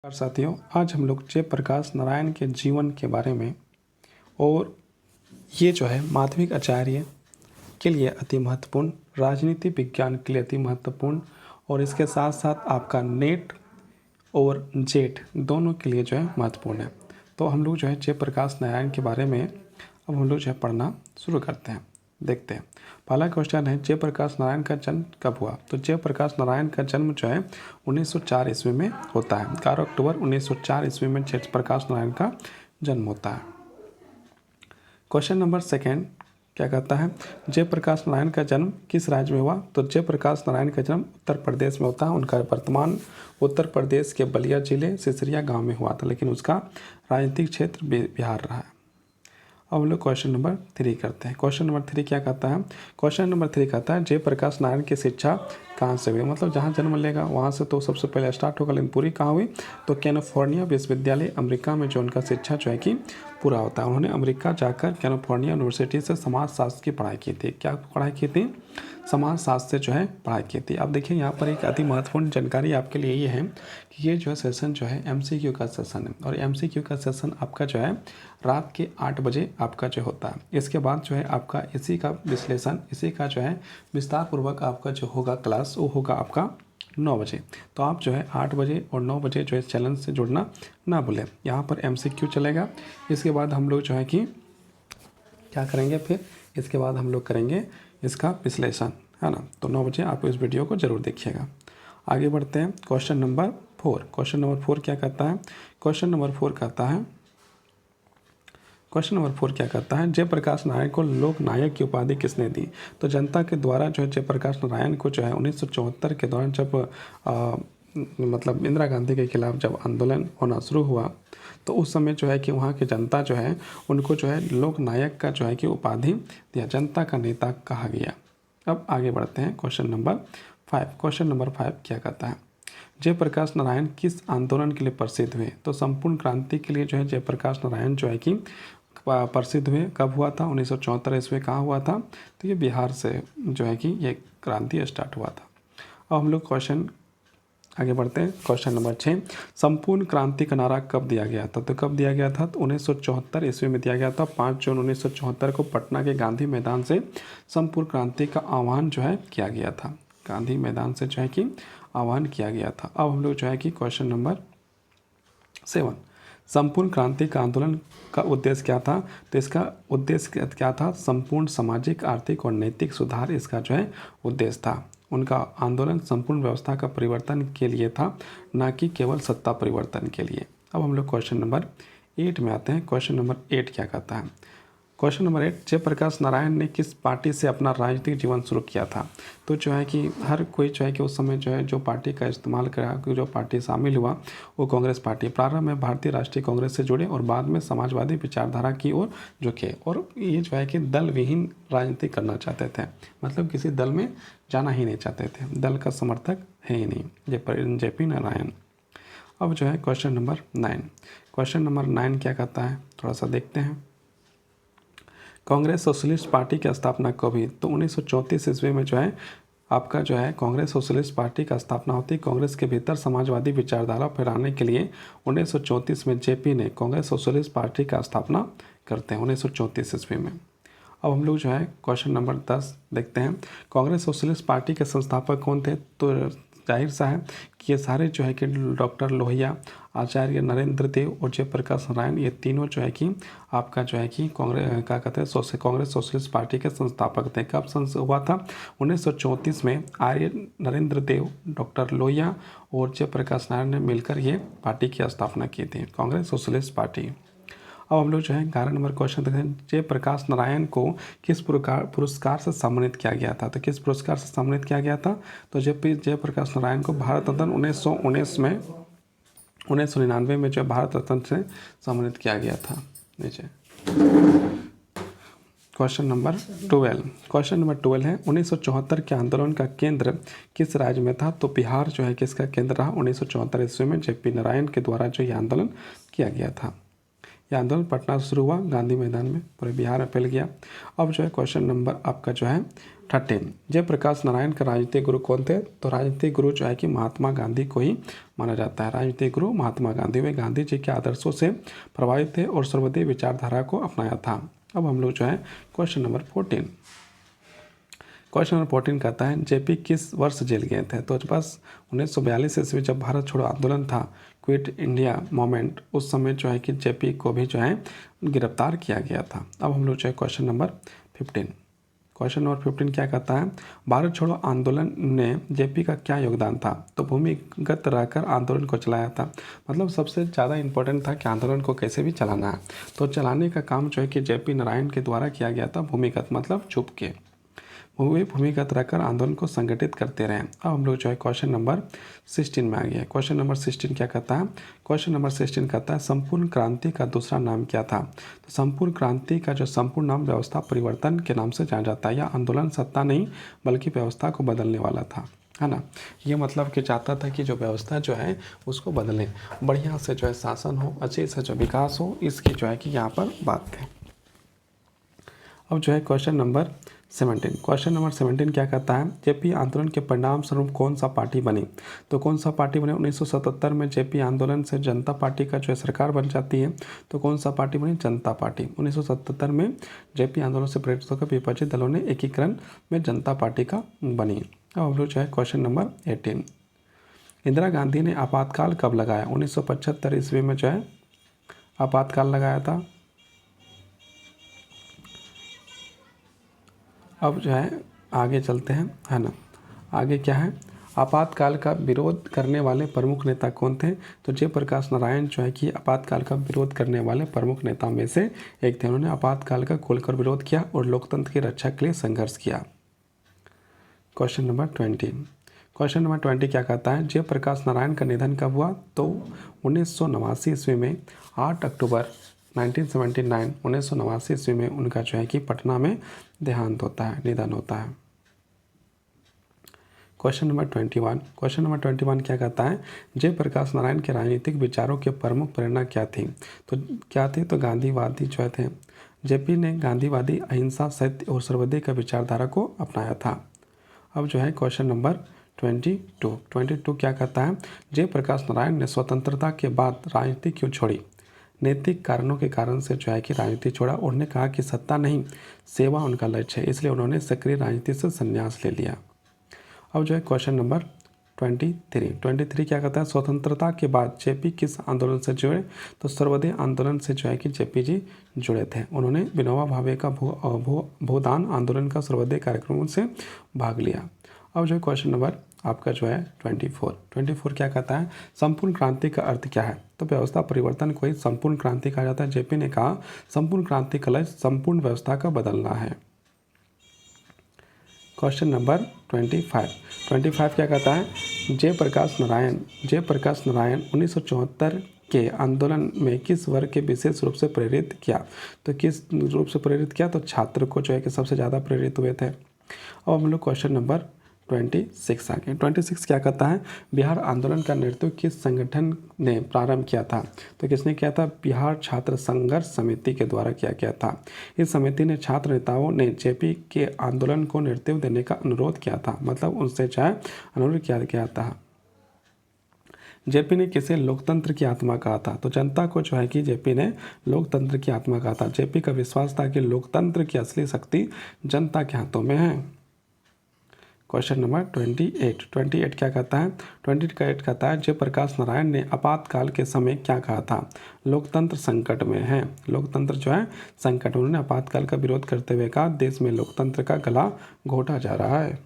नमस्कार साथियों, आज हम लोग जयप्रकाश नारायण के जीवन के बारे में और ये जो है माध्यमिक आचार्य के लिए अति महत्वपूर्ण, राजनीति विज्ञान के लिए अति महत्वपूर्ण और इसके साथ साथ आपका नेट और जेट दोनों के लिए जो है महत्वपूर्ण है। तो हम लोग जो है जयप्रकाश नारायण के बारे में अब हम लोग जो है पढ़ना शुरू करते हैं। देखते हैं, पहला क्वेश्चन है जयप्रकाश नारायण का जन्म कब हुआ। तो जयप्रकाश नारायण का जन्म जो है 1904 ईस्वी में होता है। 11 अक्टूबर 1904 ईस्वी में जयप्रकाश नारायण का जन्म होता है। क्वेश्चन नंबर सेकेंड क्या कहता है, जयप्रकाश नारायण का जन्म किस राज्य में हुआ। तो जयप्रकाश नारायण का जन्म उत्तर प्रदेश में होता है। उनका वर्तमान उत्तर प्रदेश के बलिया जिले सिसरिया गांव में हुआ था, लेकिन उसका राजनीतिक क्षेत्र बिहार रहा है। अब हम लोग क्वेश्चन नंबर 3 करते हैं। क्वेश्चन नंबर 3 क्या कहता है, क्वेश्चन नंबर 3 कहता है जयप्रकाश नारायण की शिक्षा कहाँ से हुई। मतलब जहाँ जन्म लेगा वहाँ से तो सबसे पहले स्टार्ट होगा, लेकिन पूरी कहाँ हुई। तो कैलिफोर्निया विश्वविद्यालय अमेरिका में जो उनका शिक्षा जो है कि पूरा होता है। उन्होंने अमेरिका जाकर कैलिफोर्निया यूनिवर्सिटी से समाजशास्त्र की पढ़ाई की थी। क्या पढ़ाई की थी, समाजशास्त्र से जो है पढ़ाई की थी। अब देखिए यहाँ पर एक अति महत्वपूर्ण जानकारी आपके लिए ये है कि ये जो है सेशन जो है MCQ का सेशन है, और MCQ का सेशन आपका जो है रात के 8 बजे आपका जो होता है। इसके बाद जो है आपका इसी का विश्लेषण, इसी का जो है विस्तार पूर्वक आपका जो होगा क्लास वो होगा आपका 9 बजे। तो आप जो है 8 बजे और 9 बजे जो है चैनल से जुड़ना ना भूलें। यहाँ पर MCQ चलेगा। इसके बाद हम लोग जो है कि क्या करेंगे, फिर इसके बाद हम लोग करेंगे इसका विश्लेषण, है ना। तो 9 बजे आप इस वीडियो को ज़रूर देखिएगा। आगे बढ़ते हैं क्वेश्चन नंबर 4। क्वेश्चन नंबर 4 क्या कहता है, क्वेश्चन नंबर 4 कहता है, क्वेश्चन नंबर 4 क्या कहता है जयप्रकाश नारायण को लोक नायक की उपाधि किसने दी। तो जनता के द्वारा जो है जयप्रकाश नारायण को जो है 1974 के दौरान जब मतलब इंदिरा गांधी के खिलाफ जब आंदोलन होना शुरू हुआ, तो उस समय जो है कि वहाँ की जनता जो है उनको जो है लोक नायक का जो है कि उपाधि दिया, जनता का नेता कहा गया। अब आगे बढ़ते हैं क्वेश्चन नंबर 5। क्वेश्चन नंबर 5 क्या कहता है जयप्रकाश नारायण किस आंदोलन के लिए प्रसिद्ध हुए। तो संपूर्ण क्रांति के लिए जो है जयप्रकाश नारायण जो है कि प्रसिद्ध हुए। कब हुआ था, 1974 ईस्वी कहाँ हुआ था। तो ये बिहार से जो है कि ये क्रांति स्टार्ट हुआ था। अब हम लोग क्वेश्चन आगे बढ़ते हैं। क्वेश्चन नंबर 6, संपूर्ण क्रांति का नारा कब दिया गया था। तो कब दिया गया था, तो 1974 ईस्वी में दिया गया था। 5 जून 1974 को पटना के गांधी मैदान से संपूर्ण क्रांति का आह्वान जो है किया गया था। गांधी मैदान से जो है कि आह्वान किया गया था। अब हम लोग जो है कि क्वेश्चन नंबर 7, संपूर्ण क्रांति का आंदोलन का उद्देश्य क्या था। तो इसका उद्देश्य क्या था, संपूर्ण सामाजिक आर्थिक और नैतिक सुधार इसका जो है उद्देश्य था। उनका आंदोलन संपूर्ण व्यवस्था का परिवर्तन के लिए था, ना कि केवल सत्ता परिवर्तन के लिए। अब हम लोग क्वेश्चन नंबर 8 में आते हैं। क्वेश्चन नंबर 8 क्या कहता है, क्वेश्चन नंबर 8, जयप्रकाश नारायण ने किस पार्टी से अपना राजनीतिक जीवन शुरू किया था। तो जो है कि हर कोई जो है कि उस समय जो है जो पार्टी का इस्तेमाल करा, जो पार्टी शामिल हुआ वो कांग्रेस पार्टी। प्रारंभ में भारतीय राष्ट्रीय कांग्रेस से जुड़े और बाद में समाजवादी विचारधारा की ओर झुके, और ये जो है कि दल विहीन राजनीति करना चाहते थे। मतलब किसी दल में जाना ही नहीं चाहते थे, दल का समर्थक है ही नहीं JP नारायण। अब जो है क्वेश्चन नंबर 9। क्वेश्चन नंबर 9 क्या कहता है, थोड़ा सा देखते हैं। कांग्रेस सोशलिस्ट पार्टी की स्थापना कब हुई। तो 1934 ईस्वी में जो है आपका जो है कांग्रेस सोशलिस्ट पार्टी का स्थापना होती है। कांग्रेस के भीतर समाजवादी विचारधारा फैलाने के लिए 1934 में JP ने कांग्रेस सोशलिस्ट पार्टी का स्थापना करते हैं 1934 ईस्वी में। अब हम लोग जो है क्वेश्चन नंबर 10 देखते हैं। कांग्रेस सोशलिस्ट पार्टी के संस्थापक कौन थे। तो जाहिर सा है कि ये सारे जो है कि डॉक्टर लोहिया, आचार्य नरेंद्र देव और जयप्रकाश नारायण, ये तीनों जो है कि आपका जो है कि कांग्रेस क्या कहते हैं कांग्रेस सोशलिस्ट पार्टी के संस्थापक थे। कब हुआ था, 1934 में आर्य नरेंद्र देव, डॉक्टर लोहिया और जयप्रकाश नारायण ने मिलकर ये पार्टी की स्थापना की थी, कांग्रेस सोशलिस्ट पार्टी। अब हम लोग जो है 11 नंबर क्वेश्चन देखते हैं। जयप्रकाश नारायण को किस पुरस्कार से सम्मानित किया गया था। तो किस पुरस्कार से सम्मानित किया गया था। तो जयप्रकाश नारायण को भारत रत्न 1999 में जो भारत रत्न से सम्मानित किया गया था। नीचे क्वेश्चन नंबर 12। क्वेश्चन नंबर 12 है 1974 के आंदोलन का केंद्र किस राज्य में था। तो बिहार जो है किसका केंद्र रहा 1974 ईस्वी में JP नारायण के द्वारा जो ये आंदोलन किया गया था। यह आंदोलन पटना से शुरू हुआ, गांधी मैदान में पूरे बिहार में फैल गया। अब जो है क्वेश्चन नंबर आपका जो है 13, जयप्रकाश नारायण का राजनीतिक गुरु कौन थे? तो राजनीतिक गुरु जो है कि महात्मा गांधी को ही माना जाता है। राजनीतिक गुरु महात्मा गांधी, वे गांधी जी के आदर्शों से प्रभावित थे और सर्वोदय विचारधारा को अपनाया था। अब हम लोग जो है क्वेश्चन नंबर 14, क्वेश्चन नंबर 14 कहता है जेपी किस वर्ष जेल गए थे? तो बस 1942 ईस्वी जब भारत छोड़ो आंदोलन था, क्विट इंडिया मूवमेंट, उस समय जो है कि जेपी को भी जो है गिरफ्तार किया गया था। अब हम लोग जो है क्वेश्चन नंबर 15, क्वेश्चन नंबर 15 क्या कहता है भारत छोड़ो आंदोलन ने जेपी का क्या योगदान था? तो भूमिगत रहकर आंदोलन को चलाया था, मतलब सबसे ज़्यादा इंपॉर्टेंट था कि आंदोलन को कैसे भी चलाना है। तो चलाने का काम जो है कि जेपी नारायण के द्वारा किया गया था, भूमिगत मतलब छुप के, वे भूमिगत रहकर आंदोलन को संगठित करते रहे। अब हम लोग जो है क्वेश्चन नंबर 16 में आ गया। क्वेश्चन नंबर 16 क्या कहता है? क्वेश्चन नंबर 16 कहता है संपूर्ण क्रांति का दूसरा नाम क्या था? तो संपूर्ण क्रांति का जो संपूर्ण नाम व्यवस्था परिवर्तन के नाम से जाना जाता है। यह आंदोलन सत्ता नहीं बल्कि व्यवस्था को बदलने वाला था, है ना। ये मतलब कि चाहता था कि जो व्यवस्था जो है उसको बदलें, बढ़िया से जो है शासन हो, अच्छे से जो विकास हो, इसकी जो है कि यहाँ पर बात थी। अब जो है क्वेश्चन नंबर 17, क्वेश्चन नंबर 17 क्या कहता है जेपी आंदोलन के परिणाम स्वरूप कौन सा पार्टी बनी? तो कौन सा पार्टी बने? 1977 में जेपी आंदोलन से जनता पार्टी का जो है सरकार बन जाती है, तो कौन सा पार्टी बनी? जनता पार्टी। 1977 में जेपी आंदोलन से प्रेरित होकर विपक्षी दलों ने एकीकरण में जनता पार्टी का बनी। अब हम लोग जो है क्वेश्चन नंबर 18, इंदिरा गांधी ने आपातकाल कब लगाया? 1975 ईस्वी में जो है आपातकाल लगाया था। अब जो है आगे चलते हैं, है ना। आगे क्या है? आपातकाल का विरोध करने वाले प्रमुख नेता कौन थे? तो जयप्रकाश नारायण जो है कि आपातकाल का विरोध करने वाले प्रमुख नेता में से एक थे। उन्होंने आपातकाल का खोलकर विरोध किया और लोकतंत्र की रक्षा के लिए संघर्ष किया। क्वेश्चन नंबर 20, क्वेश्चन नंबर 20 क्या कहता है जयप्रकाश नारायण का निधन कब हुआ? तो 1989 ईस्वी में 8 अक्टूबर 1979 ईस्वी में उनका जो है कि पटना में देहांत होता है, निधन होता है। क्वेश्चन नंबर 21, क्वेश्चन नंबर 21 क्या कहता है जयप्रकाश नारायण के राजनीतिक विचारों के प्रमुख प्रेरणा क्या थी? तो क्या थी? तो गांधीवादी जो थे। जेपी ने गांधीवादी अहिंसा, सत्य और सर्वोदय का विचारधारा को अपनाया था। अब जो है क्वेश्चन नंबर 22 क्या कहता है जयप्रकाश नारायण ने स्वतंत्रता के बाद राजनीति क्यों छोड़ी? नैतिक कारणों के कारण से जो है कि राजनीति छोड़ा। उन्होंने कहा कि सत्ता नहीं सेवा उनका लक्ष्य है, इसलिए उन्होंने सक्रिय राजनीति से संन्यास ले लिया। अब जो है क्वेश्चन नंबर 23 क्या कहता है स्वतंत्रता के बाद जेपी किस आंदोलन से जुड़े? तो सर्वोदय आंदोलन से जो है कि जेपी जी जुड़े थे। उन्होंने विनोबा भावे का भूदान आंदोलन का सर्वोदय कार्यक्रमों से भाग लिया। अब जो है क्वेश्चन नंबर आपका जो है 24 क्या कहता है संपूर्ण क्रांति का अर्थ क्या है? तो व्यवस्था परिवर्तन को ही संपूर्ण क्रांति कहा जाता है। जेपी ने कहा संपूर्ण क्रांति का लक्ष्य संपूर्ण व्यवस्था का बदलना है। क्वेश्चन नंबर 25 क्या कहता है जयप्रकाश नारायण 1974 के आंदोलन में किस वर्ग के विशेष रूप से प्रेरित किया? तो किस रूप से प्रेरित किया? तो छात्र को जो है कि सबसे ज़्यादा प्रेरित हुए थे। अब हम लोग क्वेश्चन नंबर 26 आ गए। 26 क्या कहता है बिहार आंदोलन का नेतृत्व किस संगठन ने प्रारंभ किया था? तो किसने किया था? बिहार छात्र संघर्ष समिति के द्वारा किया गया था। इस समिति ने छात्र नेताओं ने जेपी के आंदोलन को नेतृत्व देने का अनुरोध किया था, मतलब उनसे चाहे अनुरोध किया गया था। जेपी ने किसे लोकतंत्र की आत्मा कहा था? तो जनता को जो है कि जेपी ने लोकतंत्र की आत्मा कहा था। जेपी का विश्वास था कि लोकतंत्र की असली शक्ति जनता के हाथों में है। क्वेश्चन नंबर 28 क्या कहता है 28 कहता है जयप्रकाश नारायण ने आपातकाल के समय क्या कहा था? लोकतंत्र संकट में है। लोकतंत्र जो है संकट, उन्होंने आपातकाल का विरोध करते हुए कहा देश में लोकतंत्र का गला घोटा जा रहा है।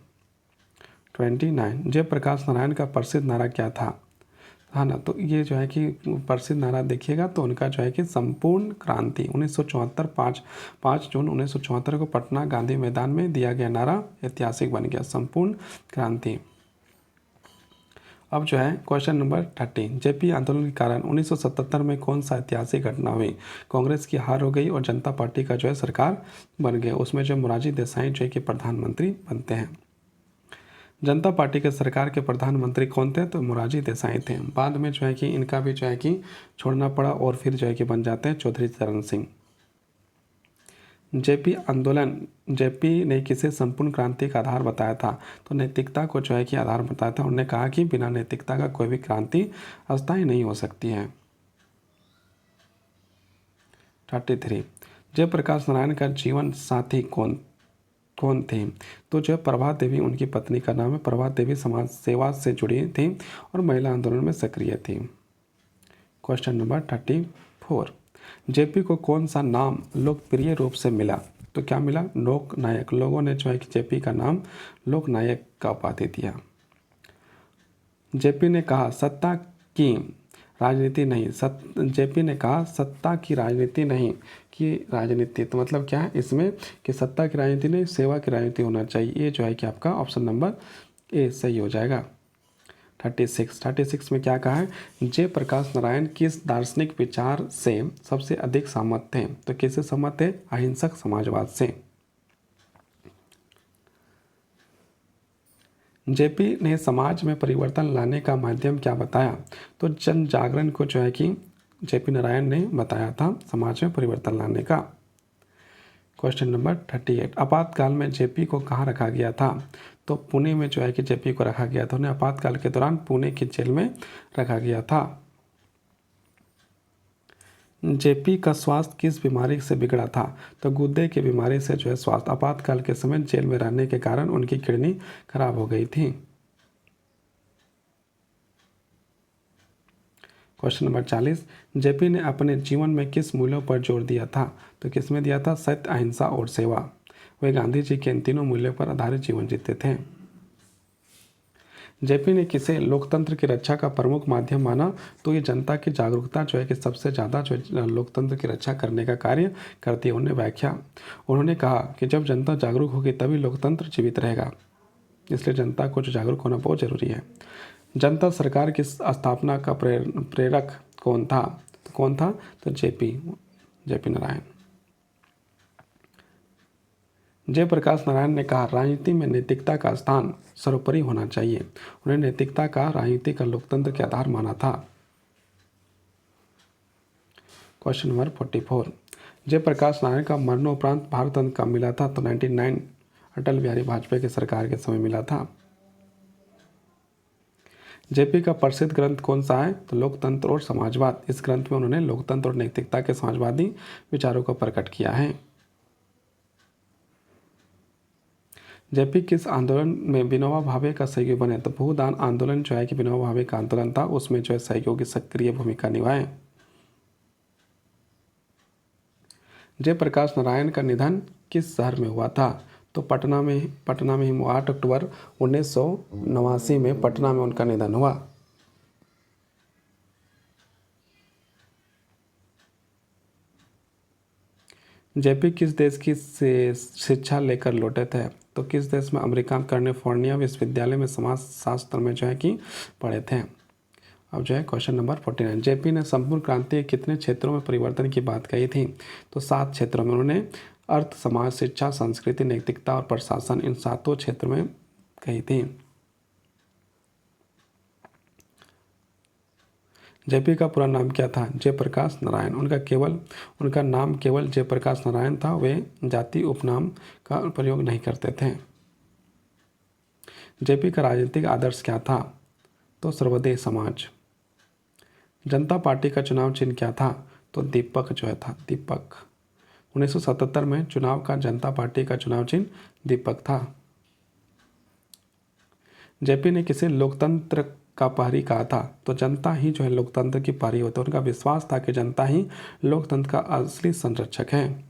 29 जयप्रकाश नारायण का प्रसिद्ध नारा क्या था? हाँ ना, तो ये जो है कि प्रसिद्ध नारा देखिएगा तो उनका जो है कि संपूर्ण क्रांति 1974 5 जून 1974 को पटना गांधी मैदान में दिया गया नारा ऐतिहासिक बन गया, संपूर्ण क्रांति। अब जो है क्वेश्चन नंबर 30 जेपी आंदोलन के कारण 1977 में कौन सा ऐतिहासिक घटना हुई? कांग्रेस की हार हो गई और जनता पार्टी का जो है सरकार बन गया। उसमें जो मोरारजी देसाई जो है कि प्रधानमंत्री बनते हैं। जनता पार्टी के सरकार के प्रधानमंत्री कौन थे? तो मोरारजी देसाई थे। बाद में जो है कि इनका भी जो है कि छोड़ना पड़ा और फिर जो है कि बन जाते हैं चौधरी चरण सिंह। जेपी आंदोलन, जेपी ने किसे संपूर्ण क्रांति का आधार बताया था? तो नैतिकता को जो है कि आधार बताया था। उन्होंने कहा कि बिना नैतिकता का कोई भी क्रांति अस्थायी नहीं हो सकती है। 33 जयप्रकाश नारायण का जीवन साथी कौन कौन थे? तो जो प्रभात देवी उनकी पत्नी का नाम है। प्रभात देवी समाज सेवा से जुड़ी थी और महिला आंदोलन में सक्रिय थी। क्वेश्चन नंबर 34 जेपी को कौन सा नाम लोकप्रिय रूप से मिला? तो क्या मिला? लोक नायक। लोगों ने जो है कि जेपी का नाम लोक नायक का उपाधि दिया। जेपी ने कहा सत्ता की राजनीति नहीं, जेपी ने कहा सत्ता की राजनीति नहीं कि राजनीति, तो मतलब क्या है इसमें कि सत्ता की राजनीति नहीं, सेवा की राजनीति होना चाहिए। ये जो है कि आपका ऑप्शन नंबर ए सही हो जाएगा। 36 में क्या कहा है? जयप्रकाश नारायण किस दार्शनिक विचार से सबसे अधिक सहमत थे? तो किससे सहमत थे? अहिंसक समाजवाद से। जेपी ने समाज में परिवर्तन लाने का माध्यम क्या बताया? तो जन जागरण को जो है कि जेपी नारायण ने बताया था समाज में परिवर्तन लाने का। क्वेश्चन नंबर 38 आपातकाल में जेपी को कहाँ रखा गया था? तो पुणे में जो है कि जेपी को रखा गया था। उन्हें आपातकाल के दौरान पुणे की जेल में रखा गया था। जेपी का स्वास्थ्य किस बीमारी से बिगड़ा था? तो गुर्दे की बीमारी से जो है स्वास्थ्य, आपातकाल के समय जेल में रहने के कारण उनकी किडनी खराब हो गई थी। क्वेश्चन नंबर 40 जेपी ने अपने जीवन में किस मूल्यों पर जोर दिया था? तो किस में दिया था? सत्य, अहिंसा और सेवा। वे गांधी जी के इन तीनों मूल्यों पर आधारित जीवन जीते थे। जेपी ने किसे लोकतंत्र की रक्षा का प्रमुख माध्यम माना? तो ये जनता की जागरूकता जो है कि सबसे ज़्यादा जो लोकतंत्र की रक्षा करने का कार्य करती है। उन्होंने कहा कि जब जनता जागरूक होगी तभी लोकतंत्र जीवित रहेगा, इसलिए जनता को जो जागरूक होना बहुत ज़रूरी है। जनता सरकार की स्थापना का प्रेरक कौन था? तो जेपी नारायण। जयप्रकाश नारायण ने कहा राजनीति में नैतिकता का स्थान सर्वोपरि होना चाहिए। उन्हें नैतिकता का राजनीति का लोकतंत्र के आधार माना था। क्वेश्चन नंबर 44 जयप्रकाश नारायण का मरणोपरांत भारत रत्न कब मिला था? तो 99 अटल बिहारी वाजपेयी की सरकार के समय मिला था। जेपी का प्रसिद्ध ग्रंथ कौन सा है? तो लोकतंत्र और समाजवाद। इस ग्रंथ में उन्होंने लोकतंत्र और नैतिकता के समाजवादी विचारों को प्रकट किया है। जेपी किस आंदोलन में विनोबा भावे का सहयोगी बने? तो भूदान आंदोलन जो है कि विनोबा भावे का आंदोलन था, उसमें जो है सहयोगी सक्रिय भूमिका निभाए। जयप्रकाश नारायण का निधन किस शहर में हुआ था? तो पटना में ही 8 अक्टूबर 1989 में पटना में उनका निधन हुआ। जेपी किस देश की शिक्षा लेकर लौटे थे? तो किस देश में? अमेरिका में कैलिफोर्निया विश्वविद्यालय में समाज शास्त्र में जो है कि पढ़े थे। अब जो है क्वेश्चन नंबर 49 जेपी ने संपूर्ण क्रांति के कितने क्षेत्रों में परिवर्तन की बात कही थी? तो 7 क्षेत्रों में। उन्होंने अर्थ, समाज, शिक्षा, संस्कृति, नैतिकता और प्रशासन, इन 7 क्षेत्रों में कही थी। जेपी का पूरा नाम क्या था? जयप्रकाश नारायण। उनका नाम केवल जयप्रकाश नारायण था। वे जाति उपनाम का प्रयोग नहीं करते थे। जेपी का राजनीतिक आदर्श क्या था? तो सर्वोदय समाज। जनता पार्टी का चुनाव चिन्ह क्या था? तो दीपक जो है था, दीपक। 1977 में चुनाव का जनता पार्टी का चुनाव चिन्ह दीपक था। जेपी ने किसे लोकतंत्र का प्रहरी कहा था? तो जनता ही जो है लोकतंत्र की प्रहरी होती है। उनका विश्वास था कि जनता ही लोकतंत्र का असली संरक्षक है।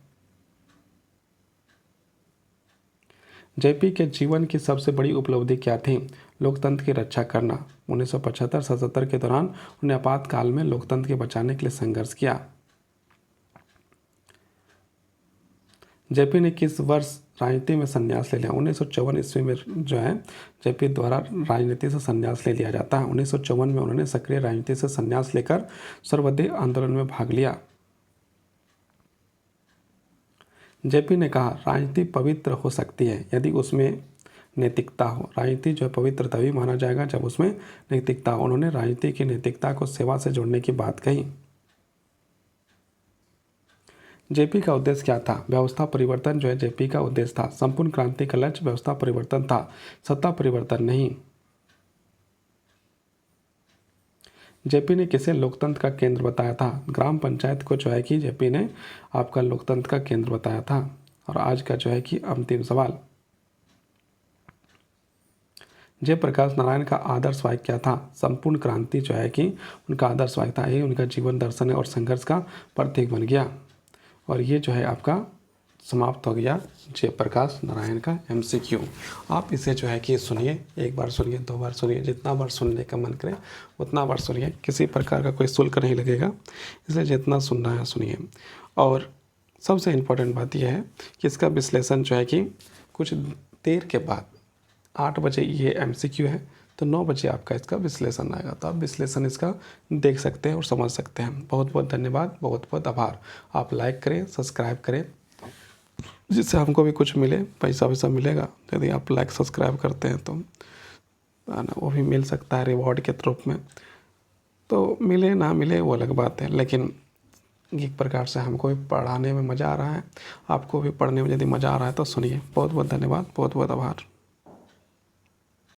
जेपी के जीवन की सबसे बड़ी उपलब्धि क्या थी? लोकतंत्र की रक्षा करना। 1975-77 के दौरान उन्हें आपातकाल में लोकतंत्र के बचाने के लिए संघर्ष किया। जेपी ने किस वर्ष राजनीति में संन्यास ले लिया? 1954 ईस्वी में जो है जेपी द्वारा राजनीति से संन्यास ले लिया जाता है। 1954 में उन्होंने सक्रिय राजनीति से संन्यास लेकर सर्वोदय आंदोलन में भाग लिया। जेपी ने कहा राजनीति पवित्र हो सकती है यदि उसमें नैतिकता हो। राजनीति जो है पवित्र तभी माना जाएगा जब उसमें नैतिकता हो। उन्होंने राजनीति की नैतिकता को सेवा से जोड़ने की बात कही। जेपी का उद्देश्य क्या था? व्यवस्था परिवर्तन जो है जेपी का उद्देश्य था। संपूर्ण क्रांति का लक्ष्य व्यवस्था परिवर्तन था, सत्ता परिवर्तन नहीं। जेपी ने किसे लोकतंत्र का केंद्र बताया था? ग्राम पंचायत को जो है कि जेपी ने आपका लोकतंत्र का केंद्र बताया था। और आज का जो है कि अंतिम सवाल, जयप्रकाश नारायण का आदर्श वाक्य क्या था? संपूर्ण क्रांति जो है कि उनका आदर्श वाक्य था। ये उनका जीवन दर्शन है और संघर्ष का प्रतीक बन गया। और ये जो है आपका समाप्त हो गया जयप्रकाश नारायण का MCQ। आप इसे जो है कि सुनिए, एक बार सुनिए, 2 बार सुनिए, जितना बार सुनने का मन करे उतना बार सुनिए। किसी प्रकार का कोई शुल्क नहीं लगेगा, इसलिए जितना सुनना है सुनिए। और सबसे इम्पोर्टेंट बात यह है कि इसका विश्लेषण जो है कि कुछ देर के बाद 8 बजे ये MCQ है, तो 9 बजे आपका इसका विश्लेषण आएगा। तो आप विश्लेषण इसका देख सकते हैं और समझ सकते हैं। बहुत बहुत धन्यवाद, बहुत बहुत आभार। आप लाइक करें, सब्सक्राइब करें, जिससे हमको भी कुछ मिले, पैसा वैसा मिलेगा यदि आप लाइक सब्सक्राइब करते हैं तो ना, वो भी मिल सकता है रिवॉर्ड के रूप में। तो मिले ना मिले वो अलग बात है, लेकिन एक प्रकार से हमको भी पढ़ाने में मज़ा आ रहा है, आपको भी पढ़ने में यदि मज़ा आ रहा है तो सुनिए। बहुत बहुत धन्यवाद, बहुत बहुत आभार।